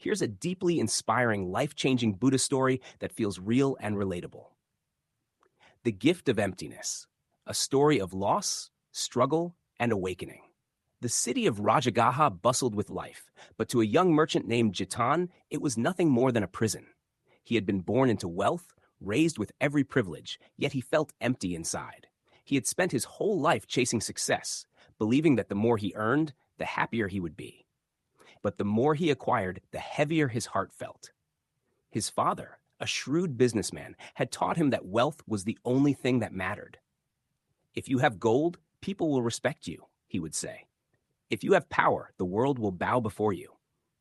Here's a deeply inspiring, life-changing Buddha story that feels real and relatable. The Gift of Emptiness, a story of loss, struggle, and awakening. The city of Rajagaha bustled with life, but to a young merchant named Jitan, it was nothing more than a prison. He had been born into wealth, raised with every privilege, yet he felt empty inside. He had spent his whole life chasing success, believing that the more he earned, the happier he would be. But the more he acquired, the heavier his heart felt. His father, a shrewd businessman, had taught him that wealth was the only thing that mattered. If you have gold, people will respect you, he would say. If you have power, the world will bow before you.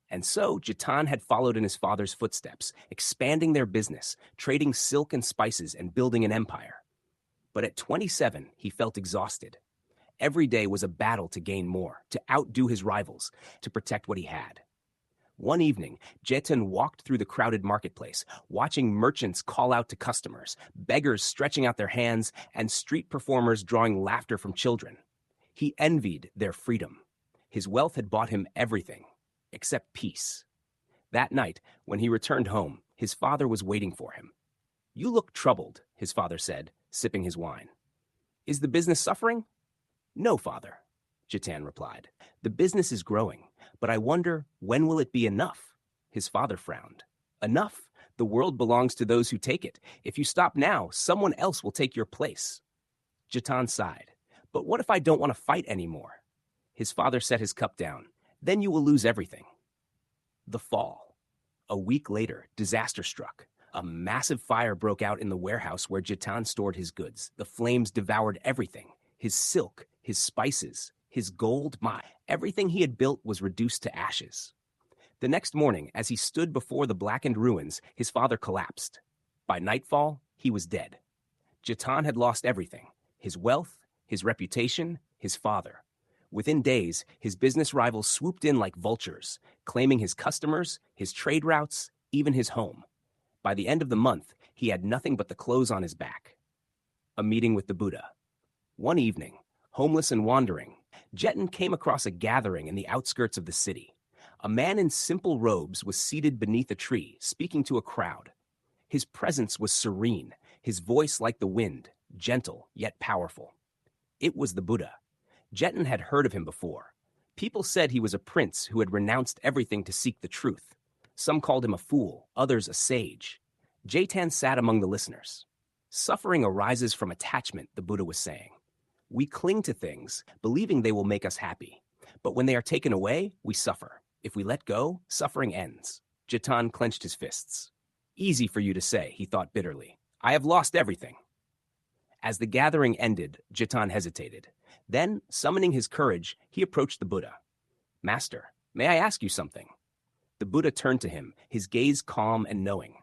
And so Jitan had followed in his father's footsteps, expanding their business, trading silk and spices, and building an empire. But at 27, he felt exhausted. Every day was a battle to gain more, to outdo his rivals, to protect what he had. One evening, Jitan walked through the crowded marketplace, watching merchants call out to customers, beggars stretching out their hands, and street performers drawing laughter from children. He envied their freedom. His wealth had bought him everything, except peace. That night, when he returned home, his father was waiting for him. "You look troubled," his father said, sipping his wine. "Is the business suffering?" "No, father," Jitan replied. "The business is growing, but I wonder, when will it be enough?" His father frowned. "Enough? The world belongs to those who take it. If you stop now, someone else will take your place." Jitan sighed. "But what if I don't want to fight anymore?" His father set his cup down. "Then you will lose everything." The fall. A week later, disaster struck. A massive fire broke out in the warehouse where Jitan stored his goods. The flames devoured everything. His silk, his spices, his gold, everything he had built was reduced to ashes. The next morning, as he stood before the blackened ruins, his father collapsed. By nightfall, he was dead. Jitan had lost everything: his wealth, his reputation, his father. Within days, his business rivals swooped in like vultures, claiming his customers, his trade routes, even his home. By the end of the month, he had nothing but the clothes on his back. A meeting with the Buddha. One evening, homeless and wandering, Jitan came across a gathering in the outskirts of the city. A man in simple robes was seated beneath a tree, speaking to a crowd. His presence was serene, his voice like the wind, gentle yet powerful. It was the Buddha. Jitan had heard of him before. People said he was a prince who had renounced everything to seek the truth. Some called him a fool, others a sage. Jitan sat among the listeners. "Suffering arises from attachment," the Buddha was saying. "We cling to things, believing they will make us happy. But when they are taken away, we suffer. If we let go, suffering ends." Jitan clenched his fists. "Easy for you to say," he thought bitterly. "I have lost everything." As the gathering ended, Jitan hesitated. Then, summoning his courage, he approached the Buddha. "Master, may I ask you something?" The Buddha turned to him, his gaze calm and knowing.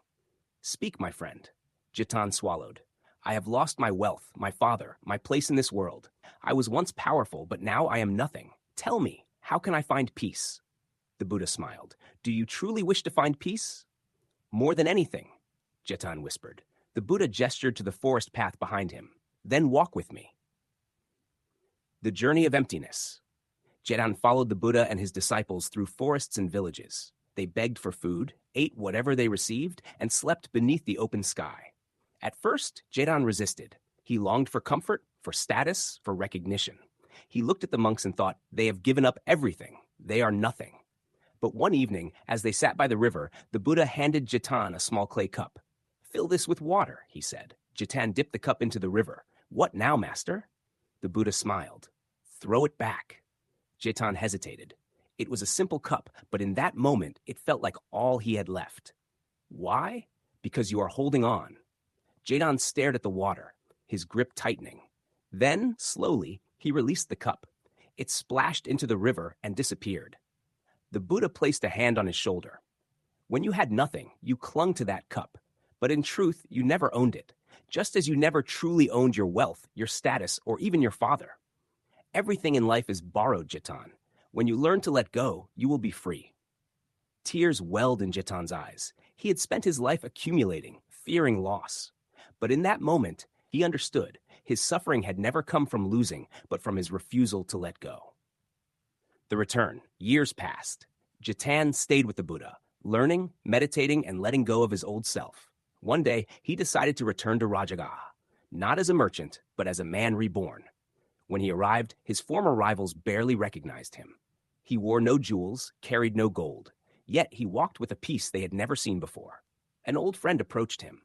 "Speak, my friend." Jitan swallowed. "I have lost my wealth, my father, my place in this world. I was once powerful, but now I am nothing. Tell me, how can I find peace?" The Buddha smiled. "Do you truly wish to find peace?" "More than anything," Jitan whispered. The Buddha gestured to the forest path behind him. "Then walk with me." The journey of emptiness. Jitan followed the Buddha and his disciples through forests and villages. They begged for food, ate whatever they received, and slept beneath the open sky. At first, Jitan resisted. He longed for comfort, for status, for recognition. He looked at the monks and thought, "They have given up everything. They are nothing." But one evening, as they sat by the river, the Buddha handed Jitan a small clay cup. "Fill this with water," he said. Jitan dipped the cup into the river. "What now, master?" The Buddha smiled. "Throw it back." Jitan hesitated. It was a simple cup, but in that moment, it felt like all he had left. "Why? Because you are holding on." Jitan stared at the water, his grip tightening. Then, slowly, he released the cup. It splashed into the river and disappeared. The Buddha placed a hand on his shoulder. "When you had nothing, you clung to that cup. But in truth, you never owned it, just as you never truly owned your wealth, your status, or even your father. Everything in life is borrowed, Jitan. When you learn to let go, you will be free." Tears welled in Jitan's eyes. He had spent his life accumulating, fearing loss. But in that moment, he understood his suffering had never come from losing, but from his refusal to let go. The return. Years passed. Jitan stayed with the Buddha, learning, meditating, and letting go of his old self. One day, he decided to return to Rajagaha, not as a merchant, but as a man reborn. When he arrived, his former rivals barely recognized him. He wore no jewels, carried no gold, yet he walked with a peace they had never seen before. An old friend approached him.